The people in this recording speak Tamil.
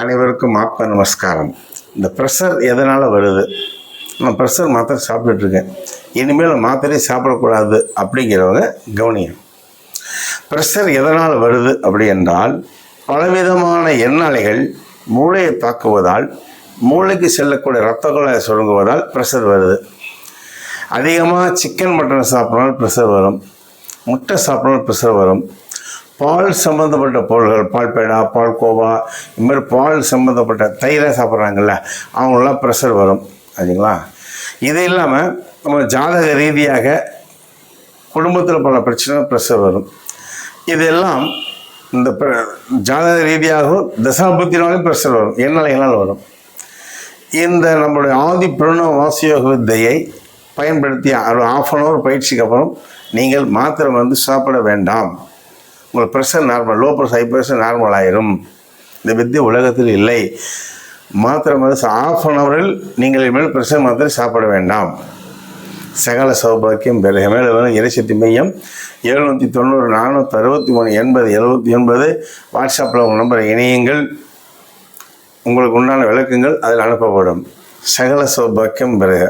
அனைவருக்கும் ஆத்ம நமஸ்காரம். இந்த ப்ரெஷர் எதனால் வருது? நான் ப்ரெஷர் மாத்திரை சாப்பிட்டுட்ருக்கேன், இனிமேல் மாத்திரையை சாப்பிடக்கூடாது அப்படிங்கிறவங்க கவனியம். ப்ரெஷர் எதனால் வருது அப்படி என்றால், பலவிதமான எண்ணலைகள் மூளையை தாக்குவதால், மூளைக்கு செல்லக்கூடிய இரத்தங்களை சுருங்குவதால் ப்ரெஷர் வருது. அதிகமாக சிக்கன் மட்டன் சாப்பிட்றனால ப்ரெஷர் வரும், முட்டை சாப்பிட்றனால ப்ரெஷர் வரும், பால் சம்மந்தப்பட்ட பொருள்கள், பால் பேடா, பால் கோவா, இது மாதிரி பால் சம்மந்தப்பட்ட தயிரை சாப்பிட்றாங்கல்ல, அவங்களாம் ப்ரெஷர் வரும். சரிங்களா? இது இல்லாமல் நம்ம ஜாதக ரீதியாக குடும்பத்தில் பல பிரச்சனை ப்ரெஷர் வரும். இதெல்லாம் இந்த ஜாதக ரீதியாகவும் தசாபுத்தினாலும் ப்ரெஷர் வரும், எண்ணலைகளால் வரும். இந்த நம்மளுடைய ஆதி பிரணவ வாசியோக வித்தையை பயன்படுத்தி ஒரு 1/2 hour பயிற்சிக்கு அப்புறம் நீங்கள் மாத்திரை சாப்பிட வேண்டாம். உங்கள் pressure normal, low pressure, high pressure normal ஆயிரும். இந்த வித்தியை உலகத்தில் இல்லை. மாத்திரை 1/2 hour நீங்கள் இனிமேல் ப்ரெஷர் மாத்திரை சாப்பிட வேண்டாம். சகல சௌபாக்கியம் பெருக. மேலும் இறைசக்தி மையம் 790 463 80 79 வாட்ஸ்அப்பில் உங்கள் நம்பரை இணையுங்கள். உங்களுக்கு உண்டான விளக்கங்கள் அதில் அனுப்பப்படும். சகல சௌபாக்கியம் பெருக.